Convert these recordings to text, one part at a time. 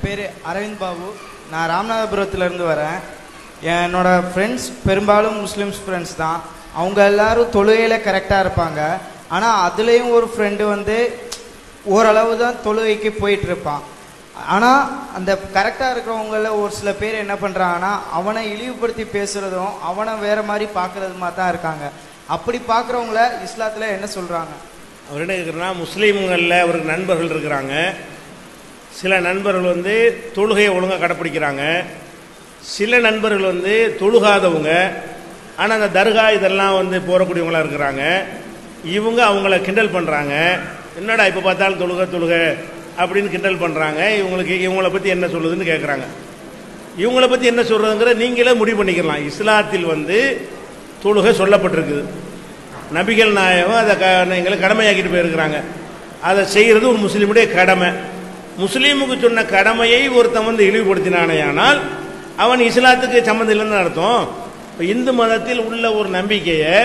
பேர் அரவிந்த் பாபு. நான் ராமநாதபுரத்துலேருந்து வரேன். என்னோட ஃப்ரெண்ட்ஸ் பெரும்பாலும் முஸ்லீம்ஸ் ஃப்ரெண்ட்ஸ் தான். அவங்க எல்லாரும் தொழுகையில் கரெக்டாக இருப்பாங்க. ஆனால் அதுலேயும் ஒரு ஃப்ரெண்டு வந்து ஓரளவு தான் தொழுகைக்கு போயிட்டுருப்பான். ஆனால் அந்த கரெக்டாக இருக்கிறவங்கள ஒரு சில பேர் என்ன பண்ணுறாங்கன்னா அவனை இழிவுபடுத்தி பேசுகிறதும் அவனை வேறு மாதிரி பார்க்குறதுமா தான் இருக்காங்க. அப்படி பார்க்குறவங்கள இஸ்லாத்தில் என்ன சொல்கிறாங்க? அவர் என்ன கேட்குறேன்னா, முஸ்லீம்களில் அவருக்கு நண்பர்கள் இருக்கிறாங்க. சில நண்பர்கள் வந்து தொழுகையை ஒழுங்காக கடைப்பிடிக்கிறாங்க. சில நண்பர்கள் வந்து தொழுகாதவங்க, ஆனால் அந்த தர்கா இதெல்லாம் வந்து போகக்கூடியவங்களாக இருக்கிறாங்க. இவங்க அவங்கள கிண்டல் பண்ணுறாங்க. என்னடா இப்போ பார்த்தாலும் தொழுக அப்படின்னு கிண்டல் பண்ணுறாங்க. இவங்களை பற்றி என்ன சொல்லுதுன்னு கேட்குறாங்க. இவங்களை பற்றி என்ன சொல்கிறதுங்கிற நீங்களே முடிவு பண்ணிக்கலாம். இஸ்லாத்தில் வந்து தொழுகை சொல்லப்பட்டிருக்குது. நபிகள் நாயகம் அதை எங்களை கடமையாக்கிட்டு போயிருக்கிறாங்க. அதை செய்கிறது ஒரு முஸ்லீமுடைய கடமை. முஸ்லீமுக்கு சொன்ன கடமையை ஒருத்தன் வந்து இழிவுபடுத்தினானேயானால் அவன் இஸ்லாத்துக்கு சம்மந்தம் இல்லைன்னு அர்த்தம். இப்போ இந்து மதத்தில் உள்ள ஒரு நம்பிக்கையை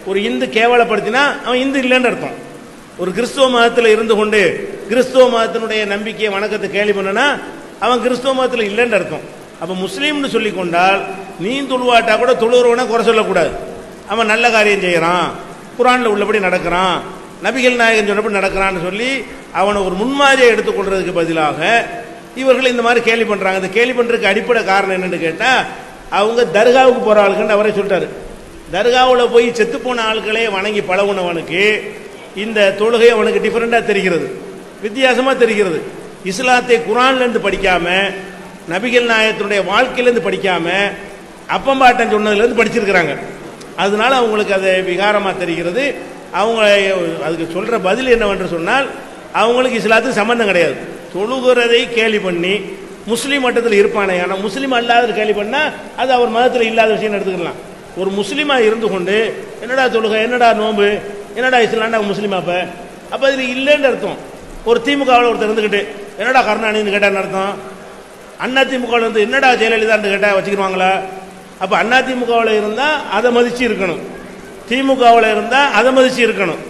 ஒரு இந்து கேவலப்படுத்தினா அவன் இந்து இல்லைன்னு அர்த்தம். ஒரு கிறிஸ்துவ மதத்தில் இருந்து கொண்டு கிறிஸ்துவ மதத்தினுடைய நம்பிக்கையை வணக்கத்தை கேள்வி பண்ணனா அவன் கிறிஸ்துவ மதத்தில் இல்லைன்னு அர்த்தம். அப்போ முஸ்லீம்னு சொல்லி கொண்டால் நீ தொழுவாட்டா கூட தொழுகிறவனை குறை சொல்லக்கூடாது. அவன் நல்ல காரியம் செய்கிறான், குரானில் உள்ளபடி நடக்கிறான், நபிகள் நாயகன் சொன்னபடி நடக்கிறான்னு சொல்லி அவனை ஒரு முன்மாதிரியை எடுத்துக்கொள்றதுக்கு பதிலாக இவர்கள் இந்த மாதிரி கேள்வி பண்ணுறாங்க. இந்த கேள்வி பண்ணுறதுக்கு அடிப்படை காரணம் என்னன்னு கேட்டால், அவங்க தர்காவுக்கு போகிற ஆளுக்குன்னு அவரே சொல்லிட்டாரு. தர்காவில் போய் செத்து போன ஆட்களே வணங்கி பழகுனவனுக்கு இந்த தொழுகை அவனுக்கு டிஃபரெண்டாக தெரிகிறது, வித்தியாசமாக தெரிகிறது. இஸ்லாத்தை குரான்லேருந்து படிக்காம, நபிகள் நாயகத்தினுடைய வாழ்க்கையிலேருந்து படிக்காம, அப்பம்பாட்டன் சொன்னதுலேருந்து படிச்சிருக்கிறாங்க. அதனால அவங்களுக்கு அது விகாரமாக தெரிகிறது. அவங்க அதுக்கு சொல்கிற பதில் என்னவென்று சொன்னால், அவங்களுக்கு இஸ்லாத்துக்கு சம்பந்தம் கிடையாது. தொழுகிறதை கேலி பண்ணி முஸ்லீம் மட்டத்தில் இருப்பானே, ஆனால் முஸ்லீம் அல்லாத கேலி பண்ணால் அது அவர் மதத்தில் இல்லாத விஷயம் எடுத்துக்கலாம். ஒரு முஸ்லீமாக இருந்து கொண்டு என்னடா தொழுகை, என்னடா நோம்பு, என்னடா இஸ்லாம்டா முஸ்லீமா? அப்போ அதில் இல்லைன்னு அர்த்தம். ஒரு திமுகவில் ஒருத்தர் இருந்துக்கிட்டு என்னடா கருணாநிதினு கேட்டான்னு அர்த்தம். அண்ணா திமுகவில் இருந்து என்னடா ஜெயலலிதான்னு கேட்டால் வச்சுக்கிடுவாங்களா? அப்போ அண்ணா திமுகவில் இருந்தால் அதை மதிச்சு இருக்கணும், திமுகவில் இருந்தால் அதை மதிச்சு இருக்கணும்,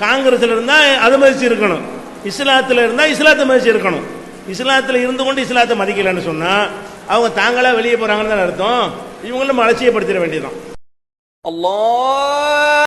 காங்கிரஸில் இருந்தால் அதை மதிச்சு இருக்கணும், இஸ்லாத்தில் இருந்தால் இஸ்லாத்தை மதிச்சு இருக்கணும். இஸ்லாத்தில் இருந்து கொண்டு இஸ்லாத்தை மதிக்கலைன்னு சொன்னால் அவங்க தாங்களா வெளியே போகிறாங்கன்னு தான் அர்த்தம். இவங்களும் அலட்சியப்படுத்திட வேண்டியதான். அல்லாஹ்